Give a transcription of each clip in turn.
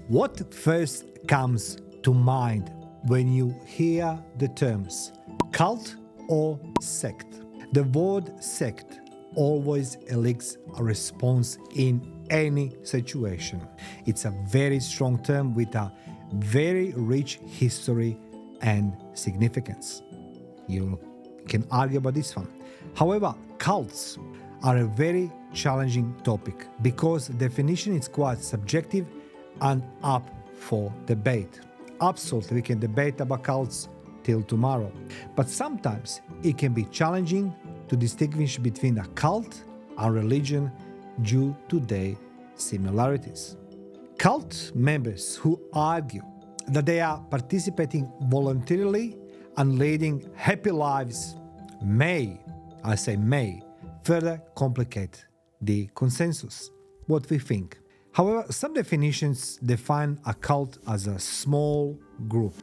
What first comes to mind when you hear the terms cult or sect? The word sect always elicits a response in any situation. It's a very strong term with a very rich history and significance. You can argue about this one. However, cults are a very challenging topic because the definition is quite subjective and up for debate. Absolutely, we can debate about cults till tomorrow. But sometimes it can be challenging to distinguish between a cult and religion due to their similarities. Cult members who argue that they are participating voluntarily and leading happy lives may, I say may, further complicate the consensus, what we think. However, some definitions define a cult as a small group.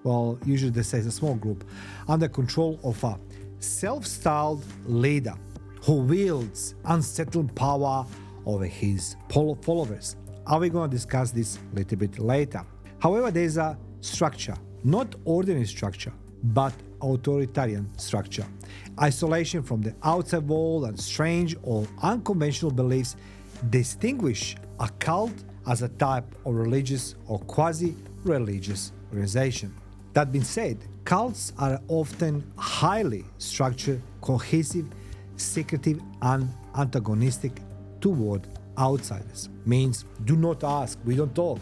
Well, usually they say it's a small group under control of a self-styled leader who wields unsettling power over his followers. Are we going to discuss this a little bit later? However, there is a structure, not ordinary structure, but authoritarian structure. Isolation from the outside world and strange or unconventional beliefs distinguish a cult as a type of religious or quasi-religious organization. That being said, cults are often highly structured, cohesive, secretive, and antagonistic toward outsiders. Means do not ask, we don't talk.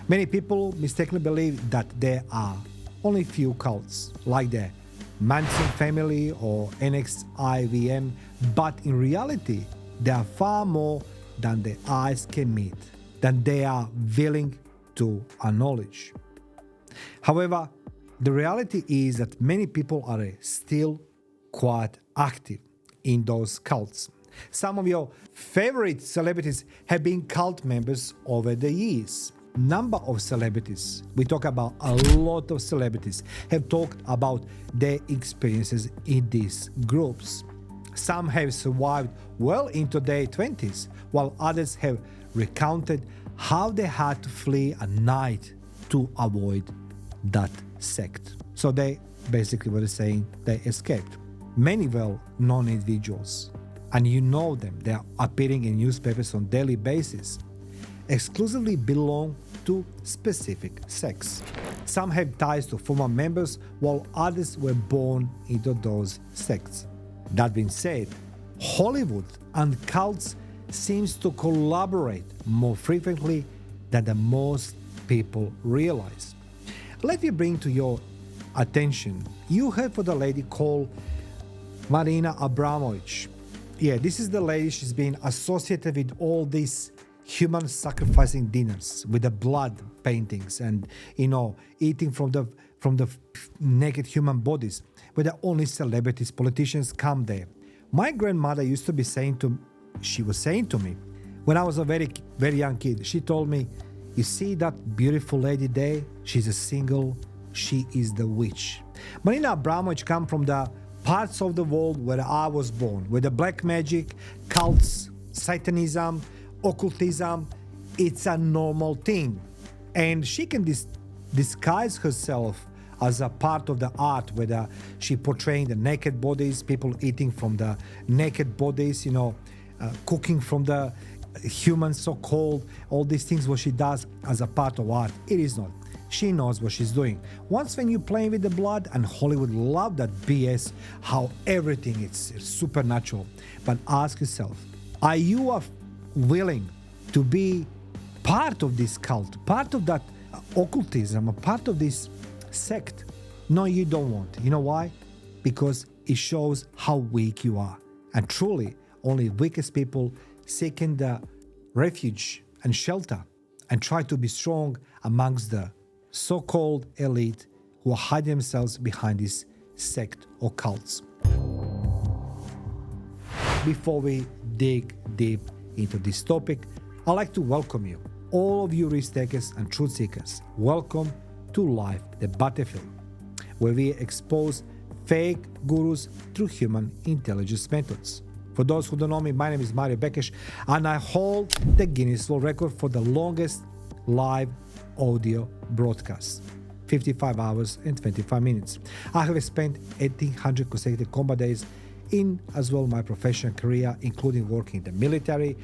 Many people mistakenly believe that there are only few cults, like the Manson family or NXIVM, but in reality, there are far more than the eyes can meet, than they are willing to acknowledge. However, the reality is that many people are still quite active in those cults. Some of your favorite celebrities have been cult members over the years. Number of celebrities, we talk about a lot of celebrities, have talked about their experiences in these groups. Some have survived well into their 20s, while others have recounted how they had to flee at night to avoid that sect. So they basically were saying they escaped. Many well-known individuals, and you know them, they are appearing in newspapers on a daily basis, exclusively belong to specific sects. Some have ties to former members, while others were born into those sects. That being said, Hollywood and cults seems to collaborate more frequently than the most people realize. Let me bring to your attention, you heard of the lady called Marina Abramovich. Yeah, this is the lady, she's been associated with all these human sacrificing dinners with the blood paintings and, eating from the naked human bodies, where the only celebrities, politicians come there. My grandmother used to be saying to me, when I was a very, very young kid, she told me, you see that beautiful lady there? She's a single, she is the witch. Marina Abramovich come from the parts of the world where I was born, where the black magic, cults, Satanism, occultism, it's a normal thing. And she can disguise herself as a part of the art, whether she portraying the naked bodies, people eating from the naked bodies, cooking from the human so-called, all these things what she does as a part of art. It is not. She knows what she's doing. Once when you're playing with the blood, and Hollywood love that BS, how everything is supernatural. But ask yourself, are you willing to be part of this cult, part of that occultism, a part of this sect? No, you don't want. You know why? Because it shows how weak you are. And truly, only weakest people seeking the refuge and shelter and try to be strong amongst the so-called elite who hide themselves behind this sect or cults. Before we dig deep into this topic, I'd like to welcome you, all of you risk takers and truth seekers. Welcome to Life, the Battlefield, where we expose fake gurus through human intelligence methods. For those who don't know me, my name is Bekes, and I hold the Guinness World Record for the longest live audio broadcasts. 55 hours and 25 minutes. I have spent 1,800 consecutive combat days in as well my professional career, including working in the military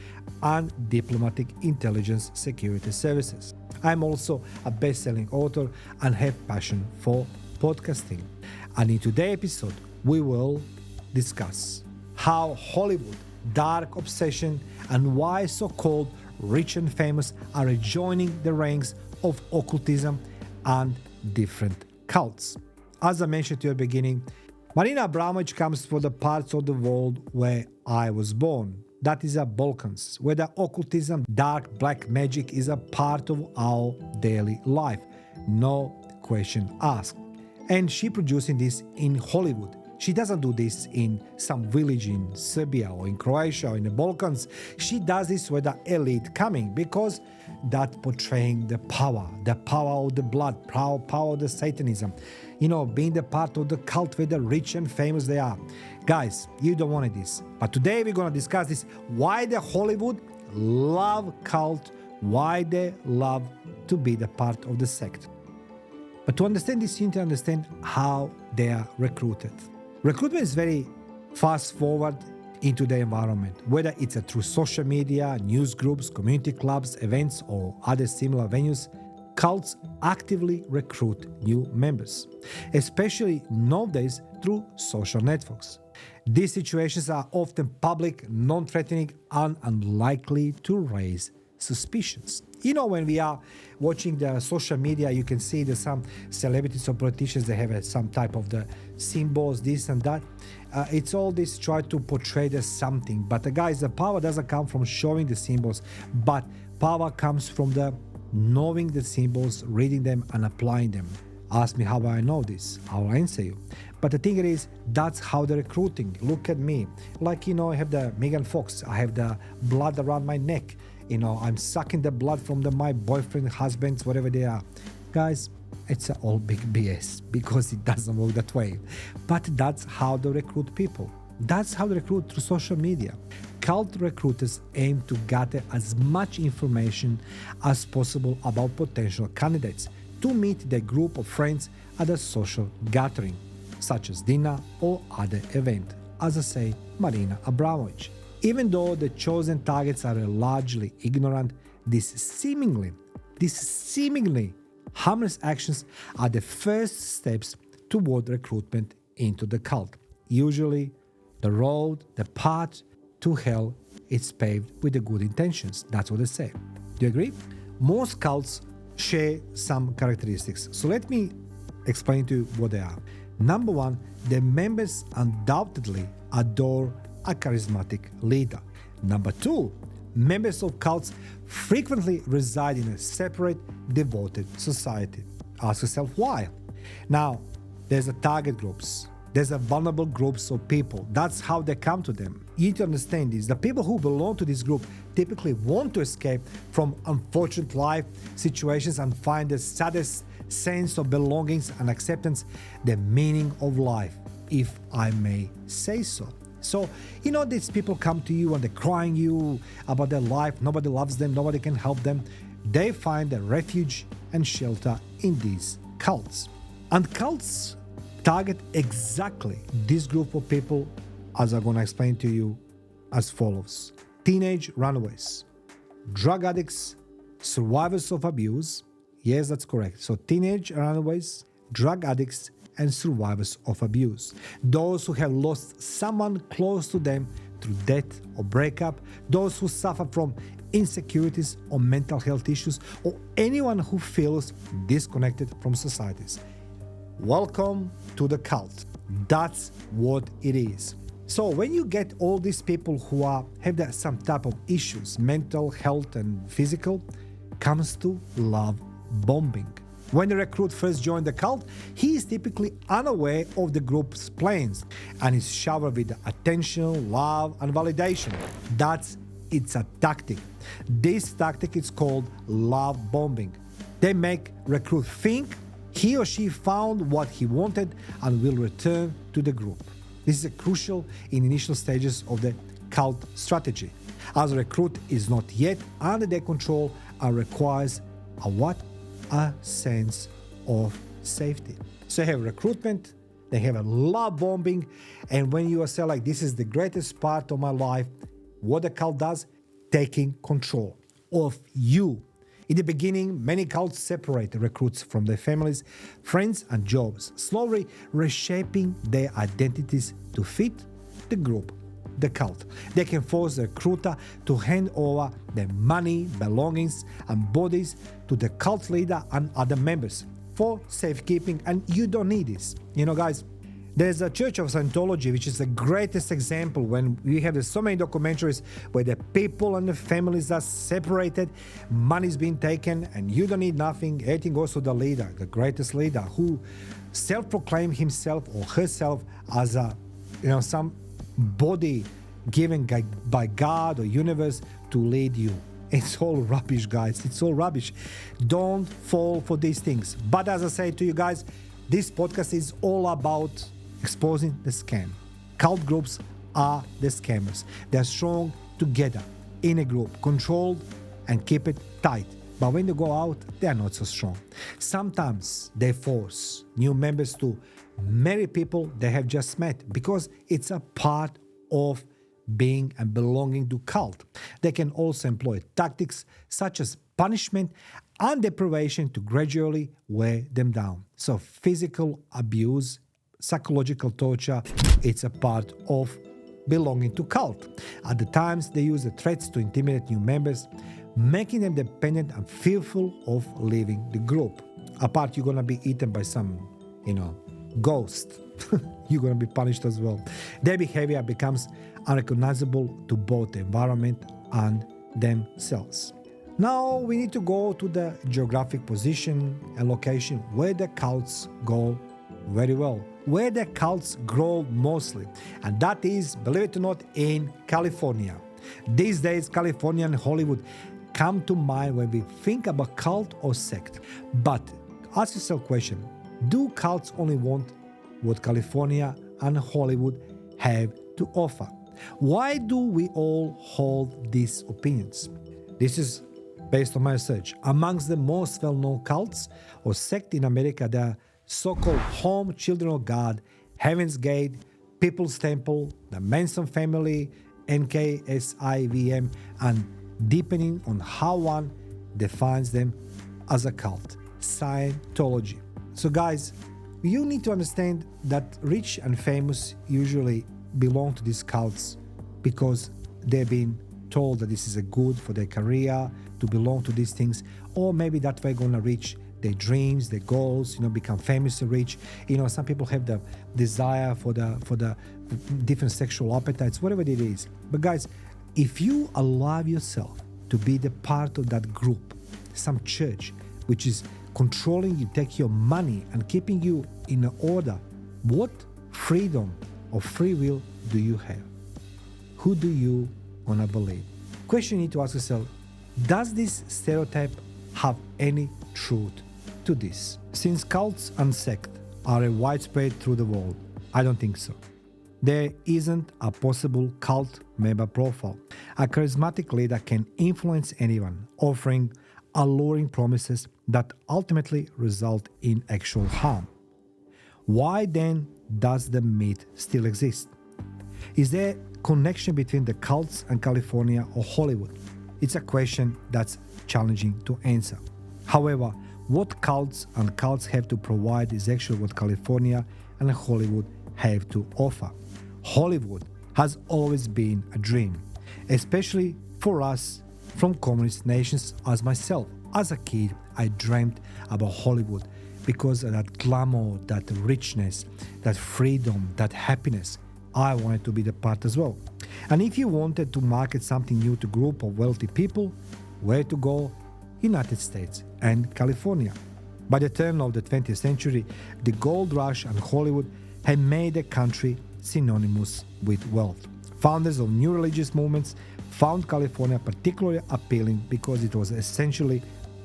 and diplomatic intelligence security services. I'm also a best-selling author and have passion for podcasting. And in today's episode, we will discuss how Hollywood, dark obsession, and why so-called rich and famous are rejoining the ranks of occultism and different cults. As I mentioned to you at the beginning, Marina Abramović comes from the parts of the world where I was born. That is the Balkans, where the occultism, dark black magic is a part of our daily life. No question asked. And she producing this in Hollywood. She doesn't do this in some village in Serbia or in Croatia or in the Balkans. She does this with the elite coming because that's portraying the power of the blood, power of the Satanism. You know, being the part of the cult where the rich and famous they are. Guys, you don't want this. But today we're going to discuss this. Why the Hollywood love cult, why they love to be the part of the sect. But to understand this, you need to understand how they are recruited. Recruitment is very fast forward into the environment, whether it's through social media, news groups, community clubs, events, or other similar venues. Cults actively recruit new members, especially nowadays through social networks. These situations are often public, non-threatening, and unlikely to raise suspicions. You know, when we are watching the social media, you can see that some celebrities or politicians, they have some type of the symbols, this and that. It's all this try to portray there's something. But guys, the power doesn't come from showing the symbols, but power comes from the knowing the symbols, reading them, and applying them. Ask me how I know this. I'll answer you. But the thing is, that's how they're recruiting. Look at me. Like, you know, I have the Megan Fox. I have the blood around my neck. You know, I'm sucking the blood from my boyfriend, husbands, whatever they are. Guys, it's all big BS because it doesn't work that way. But that's how they recruit people. That's how they recruit through social media. Cult recruiters aim to gather as much information as possible about potential candidates to meet their group of friends at a social gathering, such as dinner or other event. As I say, Marina Abramović. Even though the chosen targets are largely ignorant, these seemingly harmless actions are the first steps toward recruitment into the cult. Usually, the road, the path to hell is paved with the good intentions. That's what they say. Do you agree? Most cults share some characteristics. So let me explain to you what they are. Number one, the members undoubtedly adore a charismatic leader. Number two, members of cults frequently reside in a separate, devoted society. Ask yourself why. Now, there's a target groups. There's a vulnerable groups of people. That's how they come to them. You need to understand this. The people who belong to this group typically want to escape from unfortunate life situations and find the saddest sense of belongings and acceptance, the meaning of life, if I may say so. So, you know, these people come to you and they're crying you about their life. Nobody loves them. Nobody can help them. They find a refuge and shelter in these cults. And cults target exactly this group of people, as I'm going to explain to you, as follows. Teenage runaways, drug addicts, survivors of abuse. Yes, that's correct. So teenage runaways, drug addicts, and survivors of abuse. Those who have lost someone close to them through death or breakup, those who suffer from insecurities or mental health issues, or anyone who feels disconnected from societies. Welcome to the cult. That's what it is. So when you get all these people who have some type of issues, mental health and physical, comes to love bombing. When the recruit first joined the cult, he is typically unaware of the group's plans and is showered with attention, love, and validation. It's a tactic. This tactic is called love bombing. They make recruit think he or she found what he wanted and will return to the group. This is crucial in initial stages of the cult strategy, as the recruit is not yet under their control and requires a sense of safety. So you have recruitment, they have a love bombing, and when you are saying like, this is the greatest part of my life, what the cult does, taking control of you. In the beginning, many cults separate the recruits from their families, friends, and jobs, slowly reshaping their identities to fit the group, the cult. They can force the recruiter to hand over their money, belongings, and bodies to the cult leader and other members for safekeeping, and you don't need this. You know, guys, there's a Church of Scientology, which is the greatest example when we have so many documentaries where the people and the families are separated, money's being taken, and you don't need nothing. Everything goes to the leader, the greatest leader, who self-proclaimed himself or herself as a, some body given by God or universe to lead you. It's all rubbish, guys. It's all rubbish. Don't fall for these things. But as I say to you guys, this podcast is all about exposing the scam. Cult groups are the scammers. They're strong together in a group, controlled and keep it tight. But when they go out, they are not so strong. Sometimes they force new members to marry people they have just met because it's a part of being and belonging to cult. They can also employ tactics such as punishment and deprivation to gradually wear them down. So physical abuse, psychological torture, it's a part of belonging to cult. At the times, they use the threats to intimidate new members, making them dependent and fearful of leaving the group. Apart, you're going to be eaten by some, ghost. You're going to be punished as well. Their behavior becomes unrecognizable to both the environment and themselves. Now we need to go to the geographic position and location where the cults go very well, where the cults grow mostly, and that is, believe it or not, in California. These days, California and Hollywood come to mind when we think about cult or sect. But ask yourself a question, do cults only want what California and Hollywood have to offer? Why do we all hold these opinions? This is based on my research. Amongst the most well-known cults or sect in America, there are so-called Home Children of God, Heaven's Gate, People's Temple, the Manson Family, NKSIVM, and depending on how one defines them as a cult, Scientology. So guys, you need to understand that rich and famous usually belong to these cults because they've been told that this is a good for their career to belong to these things, or maybe that way going to reach their dreams, their goals, become famous and rich. Some people have the desire for the different sexual appetites, whatever it is. But guys, if you allow yourself to be the part of that group, some church which is controlling you, take your money and keeping you in order, what freedom or free will do you have? Who do you want to believe? Question you need to ask yourself, does this stereotype have any truth to this? Since cults and sects are widespread through the world, I don't think so. There isn't a possible cult member profile. A charismatic leader can influence anyone, offering alluring promises that ultimately result in actual harm. Why then does the myth still exist? Is there connection between the cults and California or Hollywood? It's a question that's challenging to answer. However, what cults and cults have to provide is actually what California and Hollywood have to offer. Hollywood has always been a dream, especially for us from communist nations as myself. As a kid, I dreamt about Hollywood because of that glamour, that richness, that freedom, that happiness. I wanted to be the part as well. And if you wanted to market something new to a group of wealthy people, where to go? United States and California. By the turn of the 20th century, the gold rush and Hollywood had made the country synonymous with wealth. Founders of new religious movements found California particularly appealing because it was essentially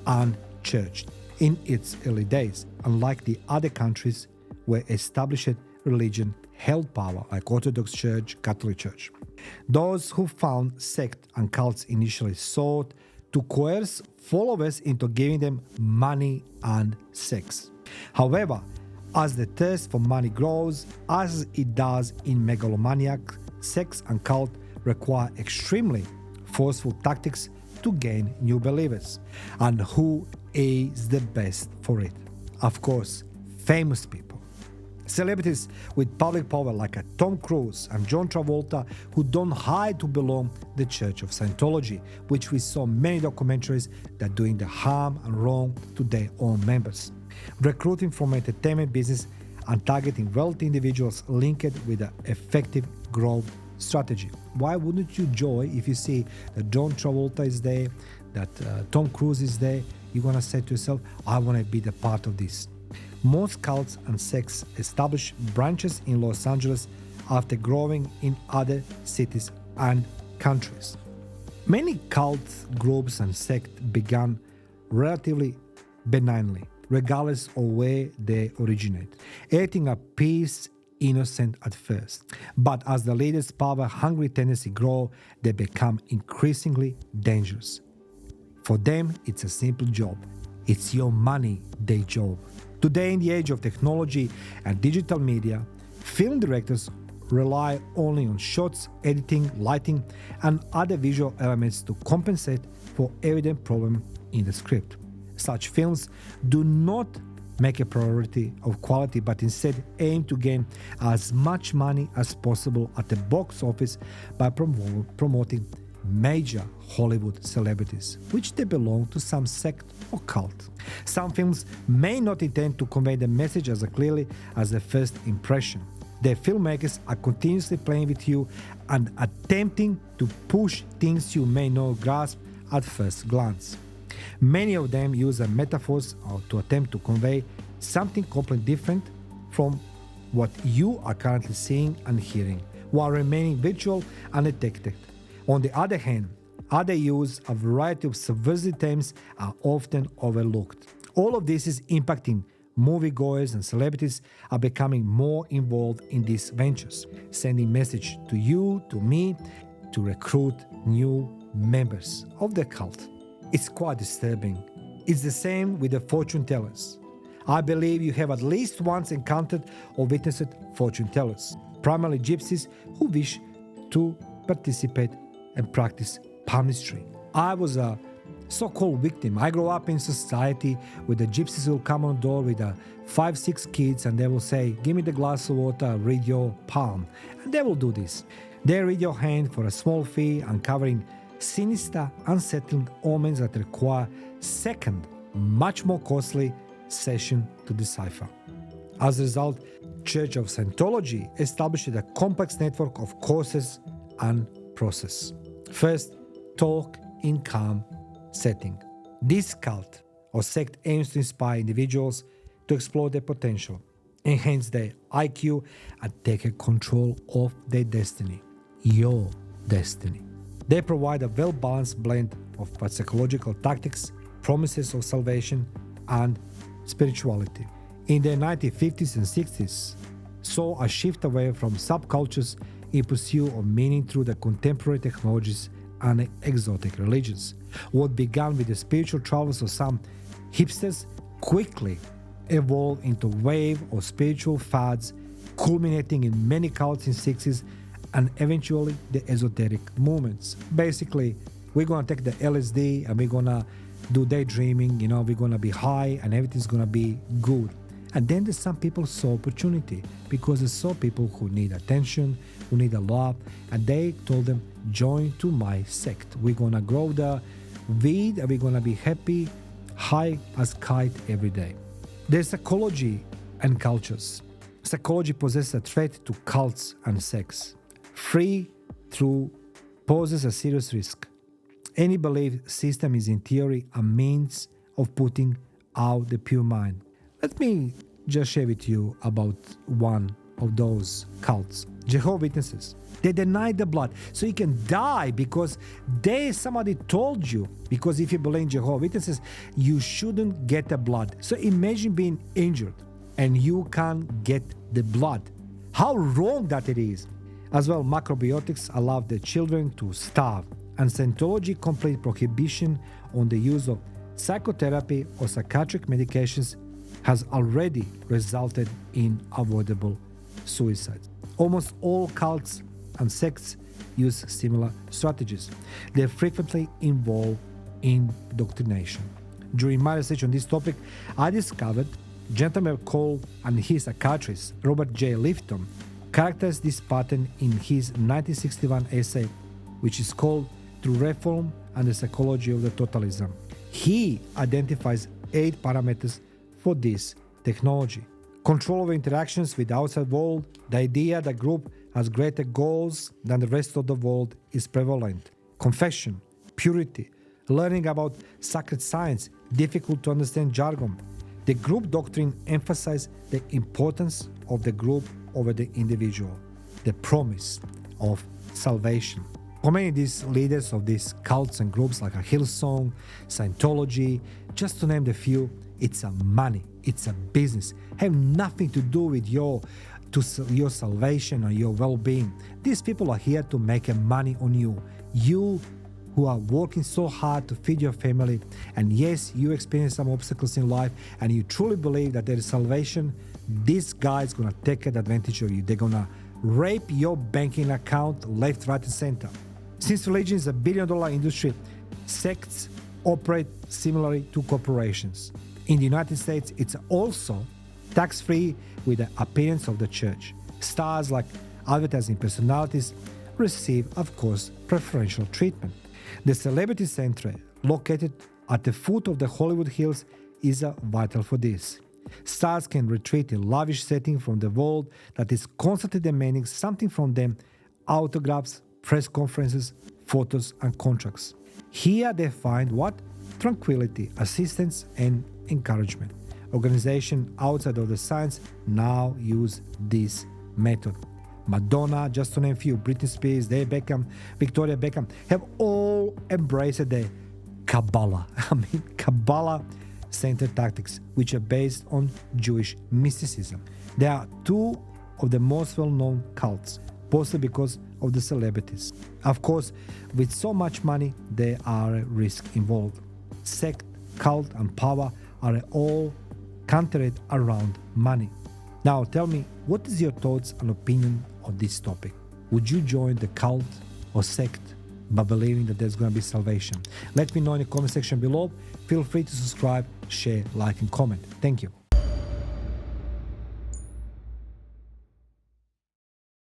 unchurched in its early days, unlike the other countries where established religion held power, like Orthodox Church, Catholic Church. Those who found sect and cults initially sought to coerce followers into giving them money and sex. However, as the thirst for money grows, as it does in megalomaniac, sects and cult require extremely forceful tactics to gain new believers. And who is the best for it? Of course, famous people. Celebrities with public power like Tom Cruise and John Travolta, who don't hide to belong to the Church of Scientology, which we saw many documentaries that doing the harm and wrong to their own members. Recruiting from entertainment business and targeting wealthy individuals linked with an effective growth strategy. Why wouldn't you join if you see that John Travolta is there, that Tom Cruise is there? You're going to say to yourself, I want to be the part of this. Most cults and sects establish branches in Los Angeles after growing in other cities and countries. Many cult groups and sects began relatively benignly, regardless of where they originate, acting appears innocent at first. But as the leaders' power-hungry tendency grow, they become increasingly dangerous. For them, it's a simple job. It's your money day job. Today, in the age of technology and digital media, film directors rely only on shots, editing, lighting, and other visual elements to compensate for evident problems in the script. Such films do not make a priority of quality, but instead aim to gain as much money as possible at the box office by promoting major Hollywood celebrities, which they belong to some sect or cult. Some films may not intend to convey the message as clearly as the first impression. Their filmmakers are continuously playing with you and attempting to push things you may not grasp at first glance. Many of them use metaphors to attempt to convey something completely different from what you are currently seeing and hearing, while remaining visual and undetected. On the other hand, other use a variety of subversive themes are often overlooked. All of this is impacting moviegoers, and celebrities are becoming more involved in these ventures, sending message to you, to me, to recruit new members of the cult. It's quite disturbing. It's the same with the fortune tellers. I believe you have at least once encountered or witnessed fortune tellers, primarily gypsies who wish to participate and practice palmistry. I was a so-called victim. I grew up in society where the gypsies will come on the door with 5-6 kids and they will say, give me the glass of water, read your palm. And they will do this. They read your hand for a small fee, uncovering sinister, unsettling omens that require second, much more costly session to decipher. As a result, Church of Scientology established a complex network of courses and process. First, talk in calm setting. This cult or sect aims to inspire individuals to explore their potential, enhance their IQ, and take control of their destiny, your destiny. They provide a well-balanced blend of psychological tactics, promises of salvation, and spirituality. In the 1950s and 60s, saw a shift away from subcultures in pursuit of meaning through the contemporary technologies and exotic religions. What began with the spiritual travels of some hipsters quickly evolved into a wave of spiritual fads, culminating in many cults in 60s and eventually the esoteric movements. Basically, we're going to take the LSD and we're going to do daydreaming, we're going to be high and everything's going to be good. And then there's some people saw opportunity because they saw people who need attention, who need a love, and they told them, join to my sect. We're going to grow the weed and we're going to be happy, high as kite every day. There's psychology and cultures. Psychology possesses a threat to cults and sects. Free through poses a serious risk. Any belief system is in theory a means of putting out the pure mind. Let me just share with you about one of those cults. Jehovah's Witnesses. They deny the blood so you can die because somebody told you. Because if you believe in Jehovah's Witnesses, you shouldn't get the blood. So imagine being injured and you can't get the blood. How wrong that it is. As well, macrobiotics allow the children to starve. and Scientology complete prohibition on the use of psychotherapy or psychiatric medications has already resulted in avoidable suicides. Almost all cults and sects use similar strategies. They frequently involve indoctrination. During my research on this topic, I discovered a gentleman called and his psychiatrist, Robert J. Lifton, characterized this pattern in his 1961 essay, which is called Through Reform and the Psychology of the Totalism. He identifies 8 parameters for this technology. Control of interactions with the outside world, the idea that group has greater goals than the rest of the world is prevalent. Confession, purity, learning about sacred science, difficult to understand jargon. The group doctrine emphasizes the importance of the group over the individual, the promise of salvation. For many of these leaders of these cults and groups like Hillsong, Scientology, just to name a few, it's a money, it's a business, have nothing to do with your salvation or your well-being. These people are here to make money on you. You who are working so hard to feed your family, and yes, you experience some obstacles in life, and you truly believe that there is salvation, this guy is going to take advantage of you. They're going to rape your banking account left, right, and center. Since religion is a billion-dollar industry, sects operate similarly to corporations. In the United States, it's also tax-free with the appearance of the church. Stars like advertising personalities receive, of course, preferential treatment. The Celebrity Center, located at the foot of the Hollywood Hills, is vital for this. Stars can retreat in lavish setting from the world that is constantly demanding something from them: autographs, press conferences, photos, and contracts. Here they find what? Tranquility, assistance, and encouragement. Organizations outside of the science now use this method. Madonna, just to name a few, Britney Spears, David Beckham, Victoria Beckham, have all embraced the Kabbalah. Kabbalah-centered tactics, which are based on Jewish mysticism. They are 2 of the most well-known cults, mostly because of the celebrities. Of course, with so much money, there are risks involved. Sect, cult, and power are all centered around money. Now tell me, what is your thoughts and opinion on this topic? Would you join the cult or sect by believing that there's going to be salvation? Let me know in the comment section below. Feel free to subscribe, share, like, and comment. Thank you.